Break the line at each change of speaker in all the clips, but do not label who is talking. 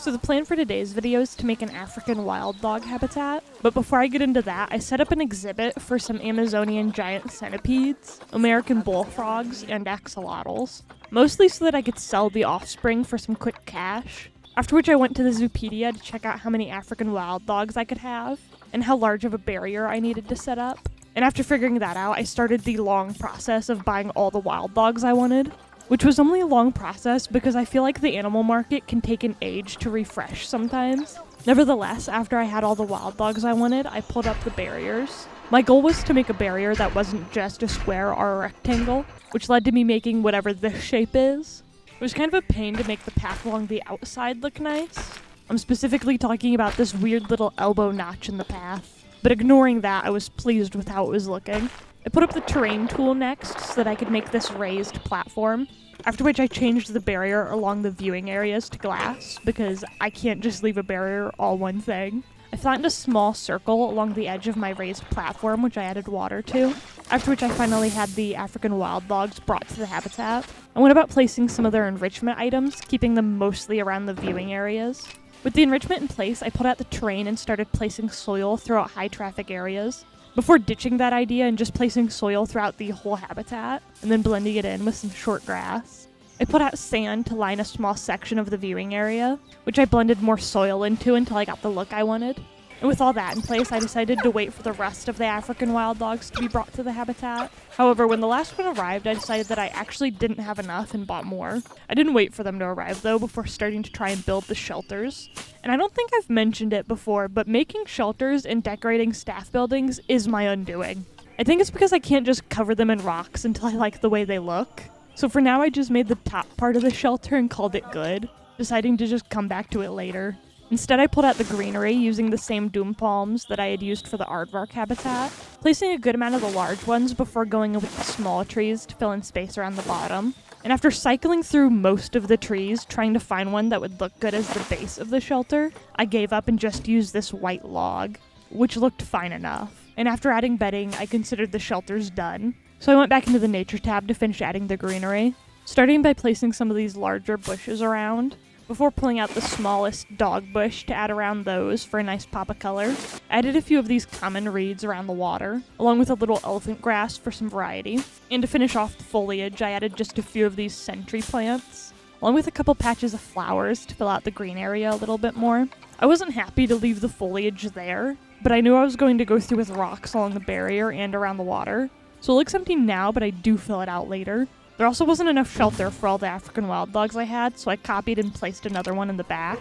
So the plan for today's video is to make an African wild dog habitat, but before I get into that, I set up an exhibit for some Amazonian giant centipedes, American bullfrogs, and axolotls, mostly so that I could sell the offspring for some quick cash, after which I went to the Zoopedia to check out how many African wild dogs I could have, and how large of a barrier I needed to set up. And after figuring that out, I started the long process of buying all the wild dogs I wanted, which was only a long process because I feel like the animal market can take an age to refresh sometimes. Nevertheless, after I had all the wild dogs I wanted, I pulled up the barriers. My goal was to make a barrier that wasn't just a square or a rectangle, which led to me making whatever this shape is. It was kind of a pain to make the path along the outside look nice. I'm specifically talking about this weird little elbow notch in the path. But ignoring that, I was pleased with how it was looking. I put up the terrain tool next so that I could make this raised platform, after which I changed the barrier along the viewing areas to glass, because I can't just leave a barrier all one thing. I flattened a small circle along the edge of my raised platform, which I added water to, after which I finally had the African wild dogs brought to the habitat. I went about placing some of their enrichment items, keeping them mostly around the viewing areas. With the enrichment in place, I pulled out the terrain and started placing soil throughout high traffic areas, before ditching that idea and just placing soil throughout the whole habitat, and then blending it in with some short grass. I put out sand to line a small section of the viewing area, which I blended more soil into until I got the look I wanted. And with all that in place, I decided to wait for the rest of the African wild dogs to be brought to the habitat. However, when the last one arrived, I decided that I actually didn't have enough and bought more. I didn't wait for them to arrive, though, before starting to try and build the shelters. And I don't think I've mentioned it before, but making shelters and decorating staff buildings is my undoing. I think it's because I can't just cover them in rocks until I like the way they look. So for now, I just made the top part of the shelter and called it good, deciding to just come back to it later. Instead, I pulled out the greenery using the same doom palms that I had used for the aardvark habitat, placing a good amount of the large ones before going with the small trees to fill in space around the bottom. And after cycling through most of the trees, trying to find one that would look good as the base of the shelter, I gave up and just used this white log, which looked fine enough. And after adding bedding, I considered the shelters done. So I went back into the nature tab to finish adding the greenery, starting by placing some of these larger bushes around, before pulling out the smallest dog bush to add around those for a nice pop of color. I added a few of these common reeds around the water, along with a little elephant grass for some variety. And to finish off the foliage, I added just a few of these sentry plants, along with a couple patches of flowers to fill out the green area a little bit more. I wasn't happy to leave the foliage there, but I knew I was going to go through with rocks along the barrier and around the water. So it looks empty now, but I do fill it out later. There also wasn't enough shelter for all the African wild dogs I had, so I copied and placed another one in the back,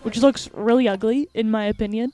which looks really ugly, in my opinion.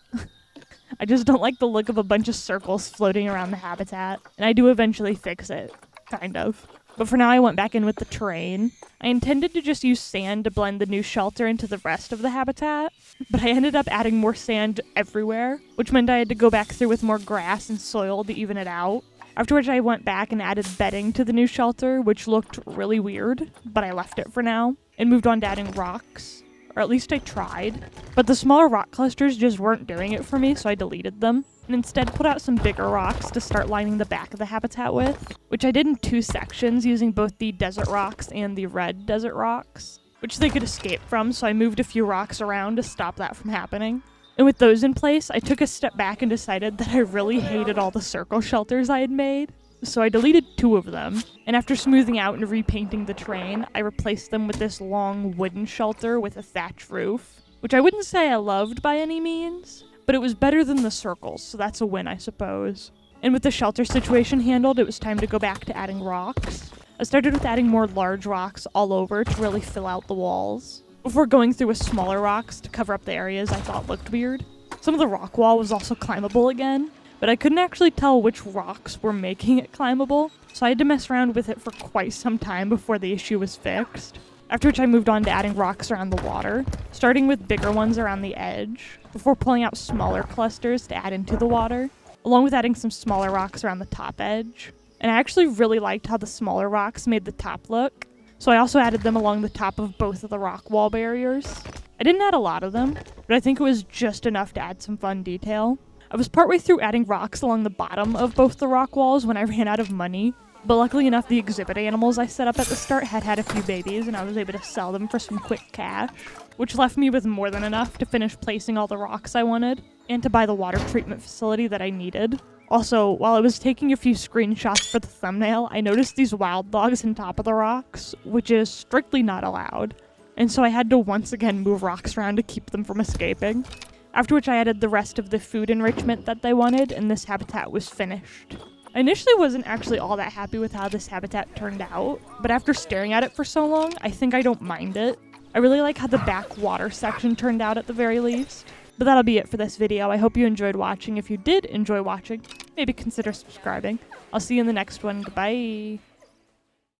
I just don't like the look of a bunch of circles floating around the habitat, and I do eventually fix it, kind of. But for now, I went back in with the terrain. I intended to just use sand to blend the new shelter into the rest of the habitat, but I ended up adding more sand everywhere, which meant I had to go back through with more grass and soil to even it out. After which I went back and added bedding to the new shelter, which looked really weird, but I left it for now, and moved on to adding rocks. Or at least I tried. But the smaller rock clusters just weren't doing it for me, so I deleted them, and instead put out some bigger rocks to start lining the back of the habitat with, which I did in 2 sections using both the desert rocks and the red desert rocks, which they could escape from, so I moved a few rocks around to stop that from happening. And with those in place, I took a step back and decided that I really hated all the circle shelters I had made. So I deleted 2 of them, and after smoothing out and repainting the terrain, I replaced them with this long wooden shelter with a thatch roof, which I wouldn't say I loved by any means, but it was better than the circles, so that's a win, I suppose. And with the shelter situation handled, it was time to go back to adding rocks. I started with adding more large rocks all over to really fill out the walls, before going through with smaller rocks to cover up the areas I thought looked weird. Some of the rock wall was also climbable again, but I couldn't actually tell which rocks were making it climbable, so I had to mess around with it for quite some time before the issue was fixed. After which I moved on to adding rocks around the water, starting with bigger ones around the edge, before pulling out smaller clusters to add into the water, along with adding some smaller rocks around the top edge. And I actually really liked how the smaller rocks made the top look, so I also added them along the top of both of the rock wall barriers. I didn't add a lot of them, but I think it was just enough to add some fun detail. I was partway through adding rocks along the bottom of both the rock walls when I ran out of money, but luckily enough the exhibit animals I set up at the start had a few babies and I was able to sell them for some quick cash. which left me with more than enough to finish placing all the rocks I wanted, and to buy the water treatment facility that I needed. Also, while I was taking a few screenshots for the thumbnail, I noticed these wild dogs on top of the rocks, which is strictly not allowed, and so I had to once again move rocks around to keep them from escaping. After which I added the rest of the food enrichment that they wanted, and this habitat was finished. I initially wasn't actually all that happy with how this habitat turned out, but after staring at it for so long, I think I don't mind it. I really like how the back water section turned out at the very least. But that'll be it for this video. I hope you enjoyed watching. If you did enjoy watching, maybe consider subscribing. I'll see you in the next one. Goodbye.